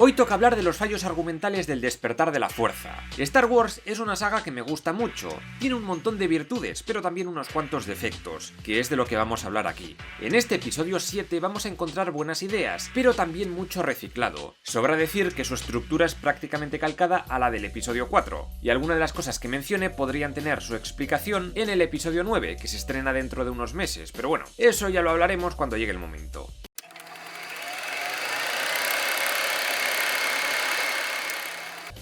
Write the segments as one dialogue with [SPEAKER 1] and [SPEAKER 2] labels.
[SPEAKER 1] Hoy toca hablar de los fallos argumentales del Despertar de la Fuerza. Star Wars es una saga que me gusta mucho, tiene un montón de virtudes, pero también unos cuantos defectos, que es de lo que vamos a hablar aquí. En este episodio 7 vamos a encontrar buenas ideas, pero también mucho reciclado. Sobra decir que su estructura es prácticamente calcada a la del episodio 4, y algunas de las cosas que mencione podrían tener su explicación en el episodio 9, que se estrena dentro de unos meses, pero bueno, eso ya lo hablaremos cuando llegue el momento.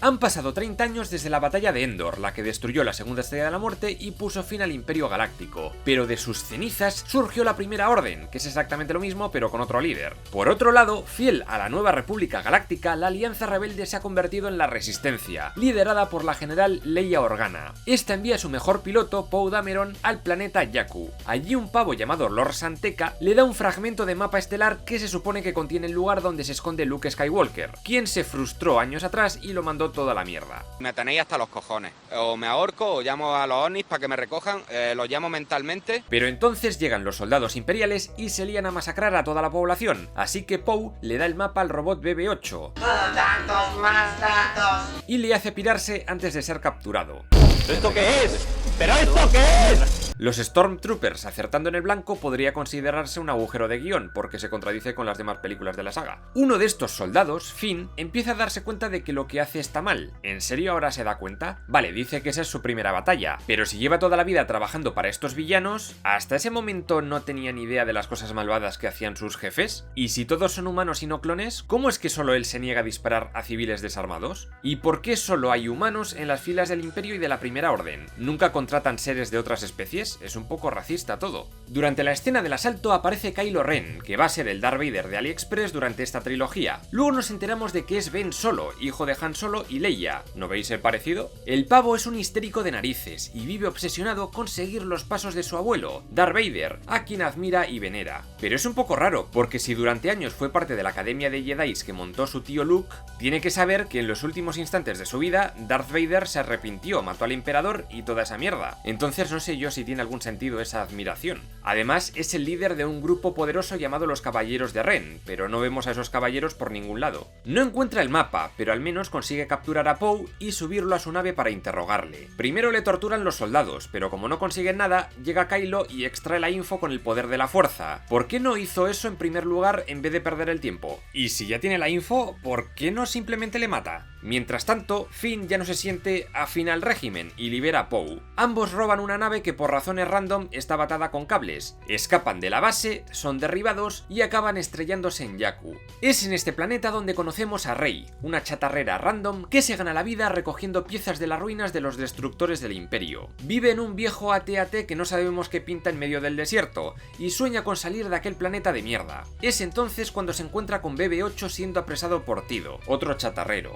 [SPEAKER 1] Han pasado 30 años desde la batalla de Endor, la que destruyó la Segunda Estrella de la Muerte y puso fin al Imperio Galáctico, pero de sus cenizas surgió la Primera Orden, que es exactamente lo mismo pero con otro líder. Por otro lado, fiel a la nueva República Galáctica, la Alianza Rebelde se ha convertido en la Resistencia, liderada por la general Leia Organa. Esta envía a su mejor piloto, Poe Dameron, al planeta Jakku. Allí un pavo llamado Lord San Tekka le da un fragmento de mapa estelar que se supone que contiene el lugar donde se esconde Luke Skywalker, quien se frustró años atrás y lo mandó toda la mierda.
[SPEAKER 2] Me tenéis hasta los cojones. O me ahorco o llamo a los ovnis para que me recojan, los llamo mentalmente.
[SPEAKER 1] Pero entonces llegan los soldados imperiales y se lían a masacrar a toda la población, así que Poe le da el mapa al robot BB-8.
[SPEAKER 3] ¡Datos, más datos!
[SPEAKER 1] Y le hace pirarse antes de ser capturado.
[SPEAKER 4] ¿Esto qué es? ¿Pero esto qué es?
[SPEAKER 1] Los Stormtroopers acertando en el blanco podría considerarse un agujero de guión, porque se contradice con las demás películas de la saga. Uno de estos soldados, Finn, empieza a darse cuenta de que lo que hace está mal. ¿En serio ahora se da cuenta? Vale, dice que esa es su primera batalla, pero si lleva toda la vida trabajando para estos villanos, ¿hasta ese momento no tenía ni idea de las cosas malvadas que hacían sus jefes? ¿Y si todos son humanos y no clones, cómo es que solo él se niega a disparar a civiles desarmados? ¿Y por qué solo hay humanos en las filas del Imperio y de la Primera Orden? ¿Nunca contratan seres de otras especies? Es un poco racista todo. Durante la escena del asalto aparece Kylo Ren, que va a ser el Darth Vader de AliExpress durante esta trilogía. Luego nos enteramos de que es Ben Solo, hijo de Han Solo y Leia. ¿No veis el parecido? El pavo es un histérico de narices y vive obsesionado con seguir los pasos de su abuelo, Darth Vader, a quien admira y venera. Pero es un poco raro, porque si durante años fue parte de la academia de Jedi que montó su tío Luke, tiene que saber que en los últimos instantes de su vida, Darth Vader se arrepintió, mató al emperador y toda esa mierda. Entonces no sé yo si tiene algún sentido esa admiración. Además, es el líder de un grupo poderoso llamado los Caballeros de Ren, pero no vemos a esos caballeros por ningún lado. No encuentra el mapa, pero al menos consigue capturar a Poe y subirlo a su nave para interrogarle. Primero le torturan los soldados, pero como no consiguen nada, llega Kylo y extrae la info con el poder de la fuerza. ¿Por qué no hizo eso en primer lugar en vez de perder el tiempo? Y si ya tiene la info, ¿por qué no simplemente le mata? Mientras tanto, Finn ya no se siente afín al régimen y libera a Poe. Ambos roban una nave que por razones random estaba atada con cables, escapan de la base, son derribados y acaban estrellándose en Jakku. Es en este planeta donde conocemos a Rey, una chatarrera random que se gana la vida recogiendo piezas de las ruinas de los destructores del Imperio. Vive en un viejo AT-AT que no sabemos qué pinta en medio del desierto y sueña con salir de aquel planeta de mierda. Es entonces cuando se encuentra con BB-8 siendo apresado por Tido, otro chatarrero.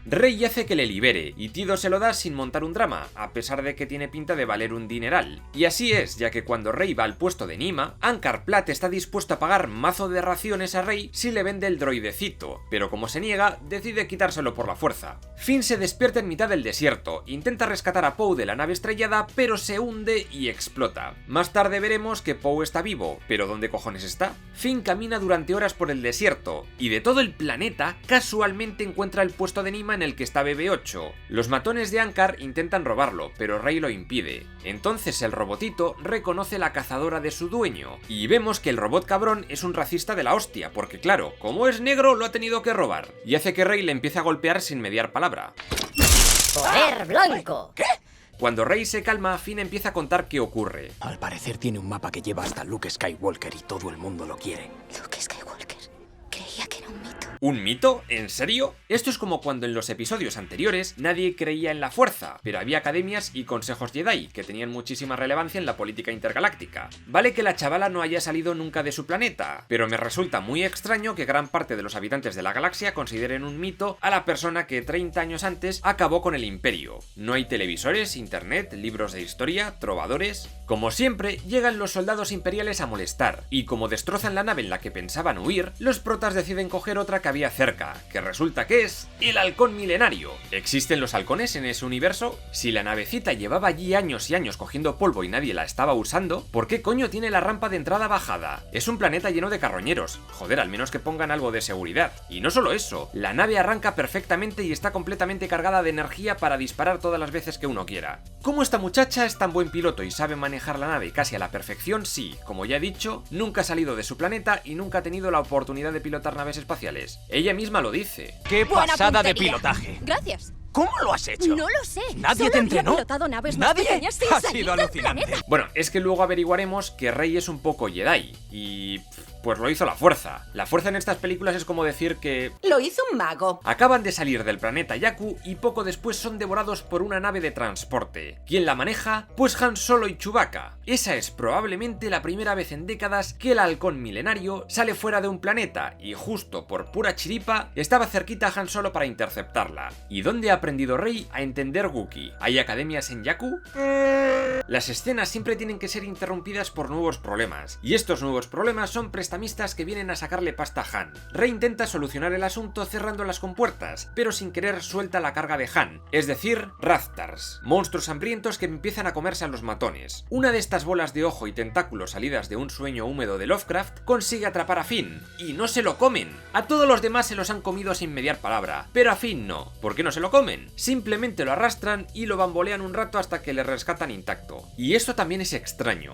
[SPEAKER 1] Rey hace que le libere, y Tido se lo da sin montar un drama, a pesar de que tiene pinta de valer un dineral. Y así es, ya que cuando Rey va al puesto de Nima, Ankar Plat está dispuesto a pagar mazo de raciones a Rey si le vende el droidecito, pero como se niega, decide quitárselo por la fuerza. Finn se despierta en mitad del desierto, intenta rescatar a Poe de la nave estrellada, pero se hunde y explota. Más tarde veremos que Poe está vivo, pero ¿dónde cojones está? Finn camina durante horas por el desierto, y de todo el planeta, casualmente encuentra el puesto de Nima en el que está BB-8. Los matones de Ankar intentan robarlo, pero Rey lo impide. Entonces el robotito reconoce la cazadora de su dueño, y vemos que el robot cabrón es un racista de la hostia, porque claro, como es negro lo ha tenido que robar, y hace que Rey le empiece a golpear sin mediar palabra.
[SPEAKER 5] ¡Poder blanco!
[SPEAKER 4] ¿Qué?
[SPEAKER 1] Cuando Rey se calma, Finn empieza a contar qué ocurre.
[SPEAKER 6] Al parecer tiene un mapa que lleva hasta Luke Skywalker y todo el mundo lo quiere.
[SPEAKER 5] Luke Skywalker. Creía que era un mito.
[SPEAKER 1] ¿Un mito? ¿En serio? Esto es como cuando en los episodios anteriores nadie creía en la fuerza, pero había academias y consejos Jedi que tenían muchísima relevancia en la política intergaláctica. Vale que la chavala no haya salido nunca de su planeta, pero me resulta muy extraño que gran parte de los habitantes de la galaxia consideren un mito a la persona que 30 años antes acabó con el Imperio. No hay televisores, internet, libros de historia, trovadores... Como siempre, llegan los soldados imperiales a molestar, y como destrozan la nave en la que pensaban huir, los protas deciden coger otra que había cerca, que resulta que es el halcón milenario. ¿Existen los halcones en ese universo? Si la navecita llevaba allí años y años cogiendo polvo y nadie la estaba usando, ¿por qué coño tiene la rampa de entrada bajada? Es un planeta lleno de carroñeros. Joder, al menos que pongan algo de seguridad. Y no solo eso, la nave arranca perfectamente y está completamente cargada de energía para disparar todas las veces que uno quiera. ¿Cómo esta muchacha es tan buen piloto y sabe manejar la nave casi a la perfección? Sí, como ya he dicho, nunca ha salido de su planeta y nunca ha tenido la oportunidad de pilotar naves espaciales. Ella misma lo dice.
[SPEAKER 6] ¡Qué
[SPEAKER 7] Buena
[SPEAKER 6] pasada de
[SPEAKER 7] puntería.
[SPEAKER 6] pilotaje!
[SPEAKER 7] Gracias.
[SPEAKER 6] ¿Cómo lo has hecho?
[SPEAKER 7] No lo sé.
[SPEAKER 6] ¿Nadie
[SPEAKER 7] Solo
[SPEAKER 6] te
[SPEAKER 7] había
[SPEAKER 6] entrenó?
[SPEAKER 7] pilotado naves más
[SPEAKER 6] ¿Nadie?
[SPEAKER 7] pequeñas sin
[SPEAKER 6] Ha
[SPEAKER 7] salir
[SPEAKER 6] sido
[SPEAKER 7] del
[SPEAKER 6] alucinante.
[SPEAKER 7] planeta.
[SPEAKER 1] Bueno, es que luego averiguaremos que Rey es un poco Jedi y... pues lo hizo la fuerza. La fuerza en estas películas es como decir que...
[SPEAKER 8] Lo hizo un mago.
[SPEAKER 1] acaban de salir del planeta Jakku y poco después son devorados por una nave de transporte. ¿Quién la maneja? Pues Han Solo y Chewbacca. Esa es probablemente la primera vez en décadas que el halcón milenario sale fuera de un planeta y justo por pura chiripa estaba cerquita a Han Solo para interceptarla. ¿Y dónde ha aprendido Rey a entender Wookiee? ¿Hay academias en Jakku? Las escenas siempre tienen que ser interrumpidas por nuevos problemas, y estos nuevos problemas son prestamistas que vienen a sacarle pasta a Han. Rey intenta solucionar el asunto cerrando las compuertas, pero sin querer suelta la carga de Han, es decir, Rathars, monstruos hambrientos que empiezan a comerse a los matones. Una de estas bolas de ojo y tentáculos salidas de un sueño húmedo de Lovecraft consigue atrapar a Finn, y no se lo comen. A todos los demás se los han comido sin mediar palabra, pero a Finn no. ¿Por qué no se lo comen? Simplemente lo arrastran y lo bambolean un rato hasta que le rescatan intacto. Y esto también es extraño.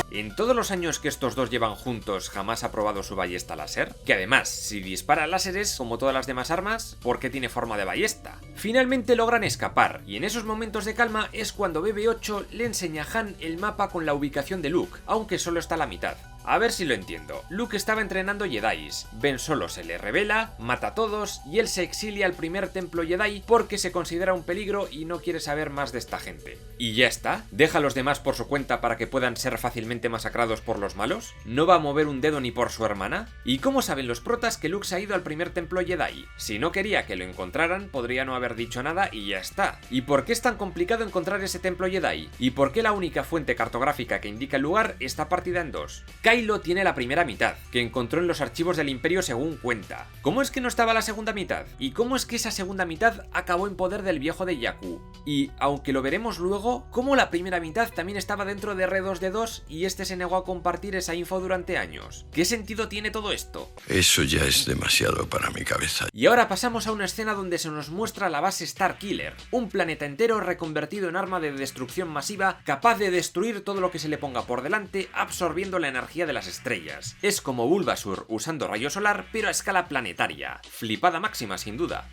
[SPEAKER 1] En todos los años que estos dos llevan juntos, ¿jamás ha probado su ballesta láser? Que además, si dispara láseres como todas las demás armas, ¿por qué tiene forma de ballesta? Finalmente logran escapar, y en esos momentos de calma es cuando BB-8 le enseña a Han el mapa con la ubicación de Luke, aunque solo está a la mitad. A ver si lo entiendo. Luke estaba entrenando Jedis, Ben Solo se le revela, mata a todos y él se exilia al primer templo Jedi porque se considera un peligro y no quiere saber más de esta gente. Y ya está, deja a los demás por su cuenta para que puedan ser fácilmente masacrados por los malos. ¿No va a mover un dedo ni por su hermana? ¿Y cómo saben los protas que Luke se ha ido al primer templo Jedi? Si no quería que lo encontraran, podría no haber dicho nada y ya está. ¿Y por qué es tan complicado encontrar ese templo Jedi? ¿Y por qué la única fuente cartográfica que indica el lugar está partida en dos? Kylo tiene la primera mitad, que encontró en los archivos del Imperio según cuenta. ¿Cómo es que no estaba la segunda mitad? ¿Y cómo es que esa segunda mitad acabó en poder del viejo de Jakku? Y, aunque lo veremos luego, ¿cómo la primera mitad también estaba dentro de R2D2 y este se negó a compartir esa info durante años? ¿Qué sentido tiene todo esto?
[SPEAKER 9] Eso ya es demasiado para mi cabeza.
[SPEAKER 1] Y ahora pasamos a una escena donde se nos muestra la base Starkiller, un planeta entero reconvertido en arma de destrucción masiva capaz de destruir todo lo que se le ponga por delante, absorbiendo la energía de las estrellas. Es como Bulbasaur usando rayo solar, pero a escala planetaria. Flipada máxima, sin duda.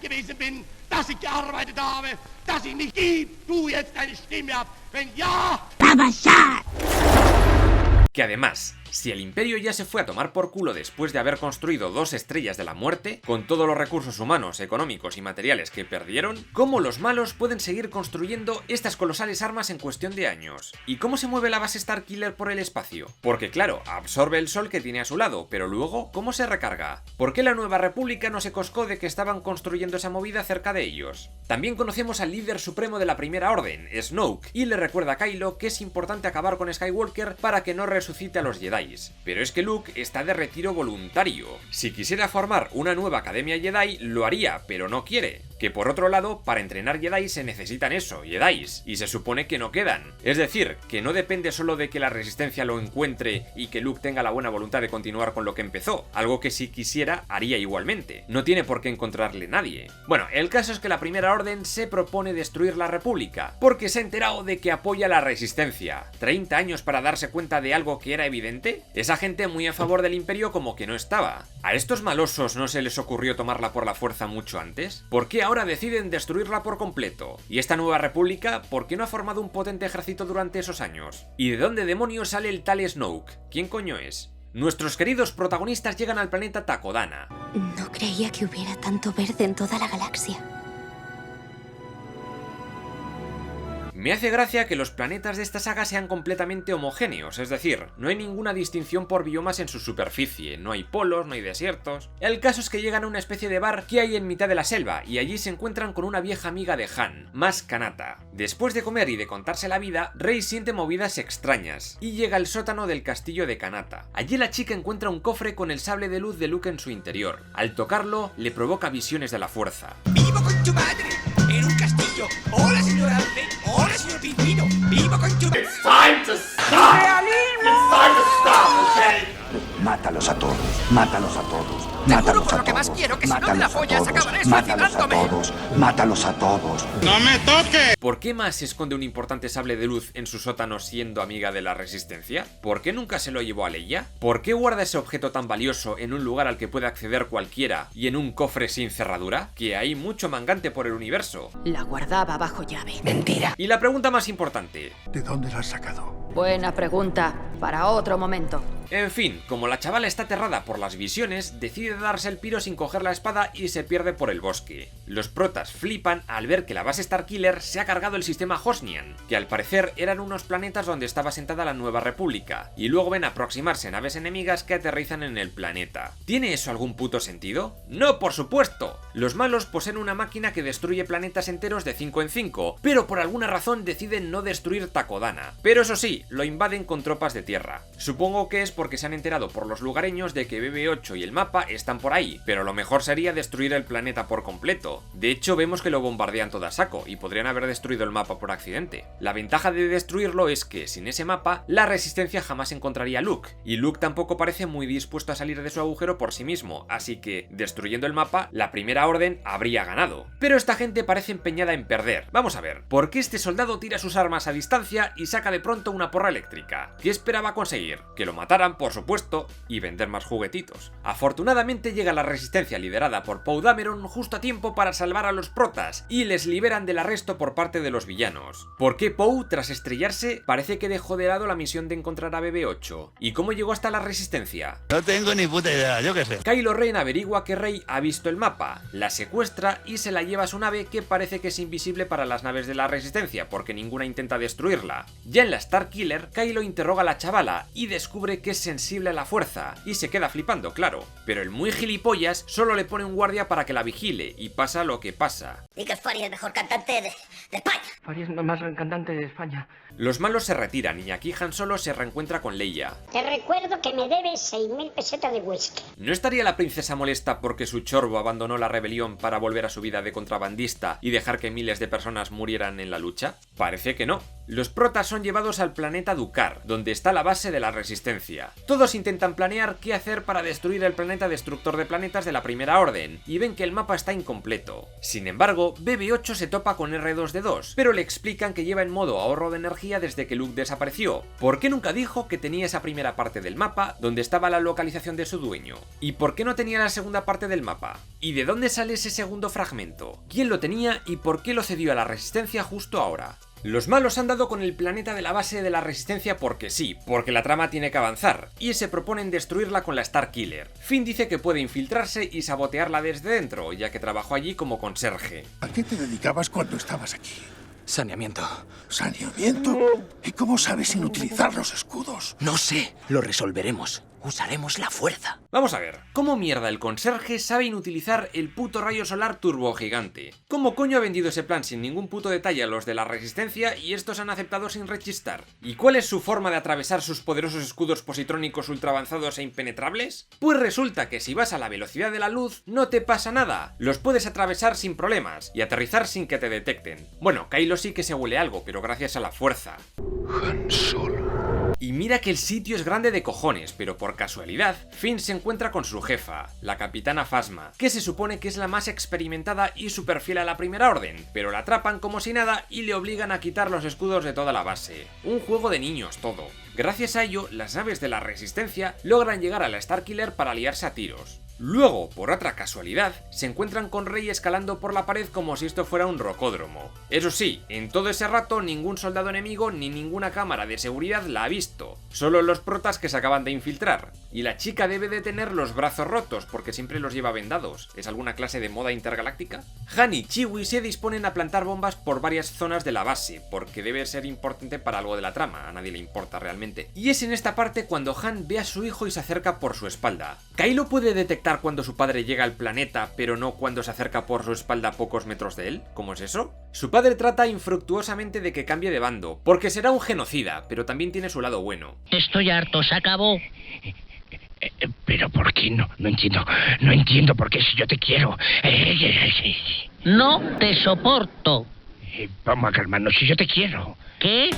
[SPEAKER 4] gewesen bin, dass ich gearbeitet habe, dass ich nicht gib du jetzt deine Stimme ab, wenn ja...
[SPEAKER 1] Que además, si el Imperio ya se fue a tomar por culo después de haber construido 2 estrellas de la muerte, con todos los recursos humanos, económicos y materiales que perdieron, ¿cómo los malos pueden seguir construyendo estas colosales armas en cuestión de años? ¿Y cómo se mueve la base Starkiller por el espacio? Porque claro, absorbe el sol que tiene a su lado, pero luego, ¿cómo se recarga? ¿Por qué la Nueva República no se coscó de que estaban construyendo esa movida cerca de ellos? También conocemos al líder supremo de la Primera Orden, Snoke, y le recuerda a Kylo que es importante acabar con Skywalker para que no resucite a los Jedi. Pero es que Luke está de retiro voluntario. Si quisiera formar una nueva academia Jedi, lo haría, pero no quiere. Que por otro lado, para entrenar Jedi se necesitan eso, Jedis, y se supone que no quedan. Es decir, que no depende solo de que la Resistencia lo encuentre y que Luke tenga la buena voluntad de continuar con lo que empezó, algo que si quisiera haría igualmente. No tiene por qué encontrarle nadie. Bueno, el caso es que la Primera Orden se propone destruir la República, porque se ha enterado de que apoya la Resistencia. ¿30 años para darse cuenta de algo que era evidente? Esa gente muy a favor del Imperio como que no estaba. ¿A estos malosos no se les ocurrió tomarla por la fuerza mucho antes? ¿Por qué ahora deciden destruirla por completo? ¿Y esta nueva república por qué no ha formado un potente ejército durante esos años? ¿Y de dónde demonios sale el tal Snoke? ¿Quién coño es? Nuestros queridos protagonistas llegan al planeta Takodana.
[SPEAKER 5] No creía que hubiera tanto verde en toda la galaxia.
[SPEAKER 1] Me hace gracia que los planetas de esta saga sean completamente homogéneos, es decir, no hay ninguna distinción por biomas en su superficie, no hay polos, no hay desiertos. El caso es que llegan a una especie de bar que hay en mitad de la selva y allí se encuentran con una vieja amiga de Han, más Kanata. Después de comer y de contarse la vida, Rey siente movidas extrañas y llega al sótano del castillo de Kanata. Allí la chica encuentra un cofre con el sable de luz de Luke en su interior. Al tocarlo, le provoca visiones de la fuerza.
[SPEAKER 7] ¡Vivo con tu madre! ¡En un castillo! ¡Hola, señor Alce! ¡Hola, señor Pingüino! ¡Vivo con tu madre!
[SPEAKER 8] Mátalos a todos, mátalos a todos.
[SPEAKER 7] Te juro por lo que más quiero que si no me la follas acabaré suicidándome.
[SPEAKER 8] Mátalos a todos.
[SPEAKER 4] ¡No me toques!
[SPEAKER 1] ¿Por qué más se esconde un importante sable de luz en su sótano siendo amiga de la Resistencia? ¿Por qué nunca se lo llevó a Leia? ¿Por qué guarda ese objeto tan valioso en un lugar al que puede acceder cualquiera y en un cofre sin cerradura? Que hay mucho mangante por el universo.
[SPEAKER 5] La guardaba bajo llave.
[SPEAKER 8] Mentira.
[SPEAKER 1] Y la pregunta más importante.
[SPEAKER 4] ¿De dónde la has sacado?
[SPEAKER 5] Buena pregunta. Para otro momento.
[SPEAKER 1] En fin, como la chavala está aterrada por las visiones, decide darse el piro sin coger la espada y se pierde por el bosque. Los protas flipan al ver que la base Starkiller se ha cargado el sistema Hosnian, que al parecer eran unos planetas donde estaba asentada la Nueva República, y luego ven aproximarse naves enemigas que aterrizan en el planeta. ¿Tiene eso algún puto sentido? ¡No, por supuesto! Los malos poseen una máquina que destruye planetas enteros de 5 en 5, pero por alguna razón deciden no destruir Takodana. Pero eso sí, lo invaden con tropas de tierra. Supongo que es porque se han enterado por los lugareños de que BB-8 y el mapa están por ahí, pero lo mejor sería destruir el planeta por completo. De hecho, vemos que lo bombardean todo a saco y podrían haber destruido el mapa por accidente. La ventaja de destruirlo es que, sin ese mapa, la Resistencia jamás encontraría a Luke, y Luke tampoco parece muy dispuesto a salir de su agujero por sí mismo, así que, destruyendo el mapa, la Primera Orden habría ganado. Pero esta gente parece empeñada en perder. Vamos a ver, ¿por qué este soldado tira sus armas a distancia y saca de pronto una porra eléctrica? ¿Qué esperaba conseguir? Que lo mataran, por supuesto, y vender más juguetitos. Afortunadamente llega la Resistencia liderada por Poe Dameron justo a tiempo para salvar a los protas, y les liberan del arresto por parte de los villanos. ¿Por qué Poe, tras estrellarse, parece que dejó de lado la misión de encontrar a BB-8? ¿Y cómo llegó hasta la Resistencia?
[SPEAKER 10] No tengo ni puta idea, yo qué sé.
[SPEAKER 1] Kylo Ren averigua que Rey ha visto el mapa, la secuestra y se la lleva a su nave, que parece que es invisible para las naves de la Resistencia, porque ninguna intenta destruirla. Ya en la Starkiller, Kylo interroga a la chavala y descubre que es sensible a la fuerza, y se queda flipando, claro. Pero el muy gilipollas solo le pone un guardia para que la vigile, y pasa lo que pasa.
[SPEAKER 3] Y que Fari es el mejor cantante de España.
[SPEAKER 11] Fari es el más cantante de España.
[SPEAKER 1] Los malos se retiran y aquí Han Solo se reencuentra con Leia.
[SPEAKER 3] Te recuerdo que me debes 6.000 pesetas de whisky.
[SPEAKER 1] ¿No estaría la princesa molesta porque su chorbo abandonó la rebelión para volver a su vida de contrabandista y dejar que miles de personas murieran en la lucha? Parece que no. Los protas son llevados al planeta Dukar, donde está la base de la Resistencia. Todos intentan planear qué hacer para destruir el planeta destructor de planetas de la Primera Orden, y ven que el mapa está incompleto. Sin embargo, BB-8 se topa con R2-D2, pero le explican que lleva en modo ahorro de energía desde que Luke desapareció. ¿Por qué nunca dijo que tenía esa primera parte del mapa donde estaba la localización de su dueño? ¿Y por qué no tenía la segunda parte del mapa? ¿Y de dónde sale ese segundo fragmento? ¿Quién lo tenía y por qué lo cedió a la Resistencia justo ahora? Los malos han dado con el planeta de la base de la Resistencia porque sí, porque la trama tiene que avanzar, y se proponen destruirla con la Starkiller. Finn dice que puede infiltrarse y sabotearla desde dentro, ya que trabajó allí como conserje.
[SPEAKER 4] ¿A qué te dedicabas cuando estabas aquí?
[SPEAKER 6] Saneamiento.
[SPEAKER 4] ¿Saneamiento? ¿Y cómo sabes sin utilizar los escudos?
[SPEAKER 6] No sé, lo resolveremos. Usaremos la fuerza.
[SPEAKER 1] Vamos a ver, ¿cómo mierda el conserje sabe inutilizar el puto rayo solar turbo gigante? ¿Cómo coño ha vendido ese plan sin ningún puto detalle a los de la Resistencia y estos han aceptado sin rechistar? ¿Y cuál es su forma de atravesar sus poderosos escudos positrónicos ultra avanzados e impenetrables? Pues resulta que si vas a la velocidad de la luz no te pasa nada, los puedes atravesar sin problemas y aterrizar sin que te detecten. Bueno, Kylo sí que se huele algo, pero gracias a la fuerza.
[SPEAKER 9] Han Solo.
[SPEAKER 1] Y mira que el sitio es grande de cojones, pero por casualidad, Finn se encuentra con su jefa, la capitana Phasma, que se supone que es la más experimentada y súper fiel a la Primera Orden, pero la atrapan como si nada y le obligan a quitar los escudos de toda la base. Un juego de niños todo. Gracias a ello, las naves de la Resistencia logran llegar a la Starkiller para liarse a tiros. Luego, por otra casualidad, se encuentran con Rey escalando por la pared como si esto fuera un rocódromo. Eso sí, en todo ese rato ningún soldado enemigo ni ninguna cámara de seguridad la ha visto, solo los protas que se acaban de infiltrar. y la chica debe de tener los brazos rotos porque siempre los lleva vendados. ¿Es alguna clase de moda intergaláctica? Han y Chewie se disponen a plantar bombas por varias zonas de la base, porque debe ser importante para algo de la trama, a nadie le importa realmente. Y es en esta parte cuando Han ve a su hijo y se acerca por su espalda. ¿Kylo puede detectar cuando su padre llega al planeta, pero no cuando se acerca por su espalda a pocos metros de él? ¿Cómo es eso? Su padre trata infructuosamente de que cambie de bando, porque será un genocida, pero también tiene su lado bueno.
[SPEAKER 11] Estoy harto, se acabó.
[SPEAKER 7] Pero ¿por qué no? No entiendo. No entiendo por qué si yo te quiero.
[SPEAKER 11] No te soporto.
[SPEAKER 7] Vamos a calmarnos, si yo te quiero.
[SPEAKER 11] ¿Qué?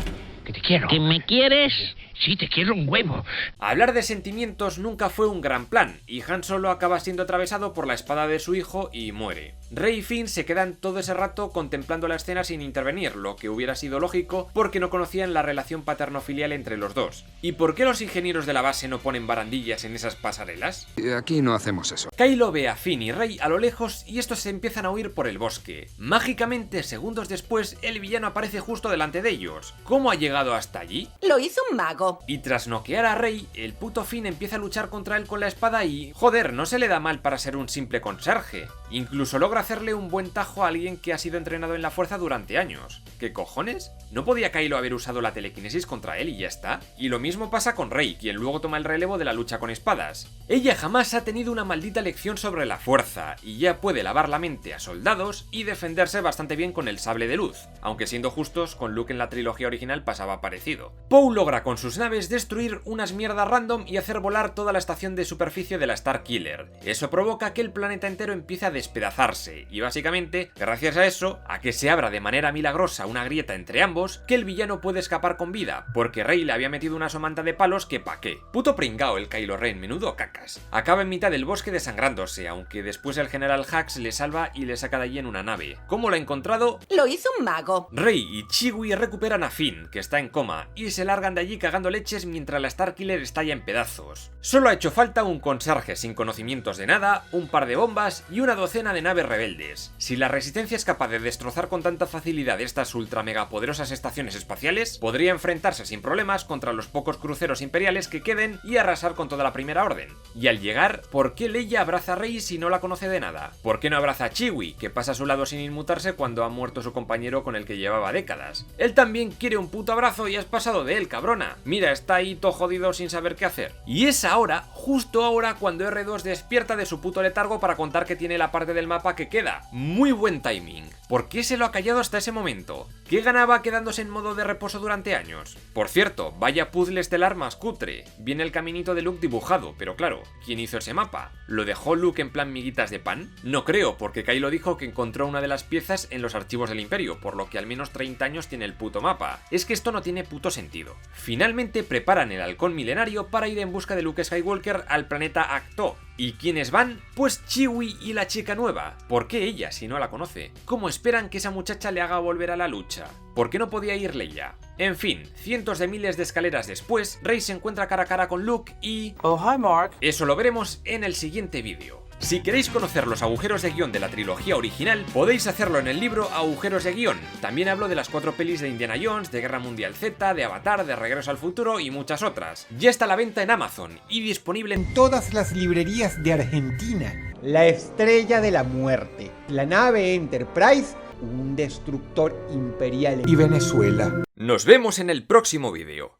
[SPEAKER 7] Que te quiero.
[SPEAKER 11] ¿Que me quieres?
[SPEAKER 7] Sí, te quiero un huevo.
[SPEAKER 1] Hablar de sentimientos nunca fue un gran plan, y Han Solo acaba siendo atravesado por la espada de su hijo y muere. Rey y Finn se quedan todo ese rato contemplando la escena sin intervenir, lo que hubiera sido lógico porque no conocían la relación paterno-filial entre los dos. ¿Y por qué los ingenieros de la base no ponen barandillas en esas pasarelas?
[SPEAKER 9] Aquí no hacemos eso.
[SPEAKER 1] Kylo ve a Finn y Rey a lo lejos y estos se empiezan a huir por el bosque. Mágicamente, segundos después, el villano aparece justo delante de ellos. ¿Cómo ha llegado hasta allí?
[SPEAKER 5] Lo hizo un mago.
[SPEAKER 1] Y tras noquear a Rey, el puto Finn empieza a luchar contra él con la espada y... joder, no se le da mal para ser un simple conserje. Incluso logra hacerle un buen tajo a alguien que ha sido entrenado en la fuerza durante años. ¿Qué cojones? ¿No podía Kylo haber usado la telequinesis contra él y ya está? Y lo mismo pasa con Rey, quien luego toma el relevo de la lucha con espadas. Ella jamás ha tenido una maldita lección sobre la fuerza, y ya puede lavar la mente a soldados y defenderse bastante bien con el sable de luz. Aunque siendo justos, con Luke en la trilogía original pasaba parecido. Poe logra con sus naves destruir unas mierdas random y hacer volar toda la estación de superficie de la Starkiller. Eso provoca que el planeta entero empiece a despedazarse, y básicamente, gracias a eso, a que se abra de manera milagrosa una grieta entre ambos, que el villano puede escapar con vida, porque Rey le había metido una somanta de palos que pa' qué. Puto pringao el Kylo Ren, menudo cacas. Acaba en mitad del bosque desangrándose, aunque después el general Hux le salva y le saca de allí en una nave. ¿Cómo lo ha encontrado?
[SPEAKER 5] Lo hizo un mago.
[SPEAKER 1] Rey y Chewie recuperan a Finn, que está en coma, y se largan de allí cagando leches mientras la Starkiller estalla en pedazos. Solo ha hecho falta un conserje sin conocimientos de nada, un par de bombas y una docena de naves rebeldes. Si la resistencia es capaz de destrozar con tanta facilidad estas ultra mega poderosas estaciones espaciales, podría enfrentarse sin problemas contra los pocos cruceros imperiales que queden y arrasar con toda la Primera Orden. Y al llegar, ¿por qué Leia abraza a Rey si no la conoce de nada? ¿Por qué no abraza a Chewie, que pasa a su lado sin inmutarse cuando ha muerto su compañero con el que llevaba décadas? Él también quiere un puto abrazo y has pasado de él, cabrona. Mira, está ahí todo jodido sin saber qué hacer. Y es ahora, justo ahora, cuando R2 despierta de su puto letargo para contar que tiene la parte del mapa que queda. Muy buen timing. ¿Por qué se lo ha callado hasta ese momento? ¿Qué ganaba quedándose en modo de reposo durante años? Por cierto, vaya puzzle estelar más cutre. Viene el caminito de Luke dibujado, pero claro, ¿quién hizo ese mapa? ¿Lo dejó Luke en plan miguitas de pan? No creo, porque Kylo dijo que encontró una de las piezas en los archivos del Imperio, por lo que al menos 30 años tiene el puto mapa. Es que esto no tiene puto sentido. Finalmente preparan el halcón milenario para ir en busca de Luke Skywalker al planeta Ahch-To. ¿Y quiénes van? Pues Chewie y la chica nueva. ¿Por qué ella si no la conoce? ¿Cómo esperan que esa muchacha le haga volver a la lucha? ¿Por qué no podía ir Leia? En fin, cientos de miles de escaleras después, Rey se encuentra cara a cara con Luke y...
[SPEAKER 11] Oh, hi, Mark.
[SPEAKER 1] Eso lo veremos en el siguiente vídeo. Si queréis conocer los agujeros de guión de la trilogía original, podéis hacerlo en el libro Agujeros de guión. También hablo de las 4 pelis de Indiana Jones, de Guerra Mundial Z, de Avatar, de Regreso al Futuro y muchas otras. Ya está a la venta en Amazon y disponible en
[SPEAKER 12] todas las librerías de Argentina. La Estrella de la Muerte, la nave Enterprise, un destructor imperial y Venezuela.
[SPEAKER 1] Nos vemos en el próximo vídeo.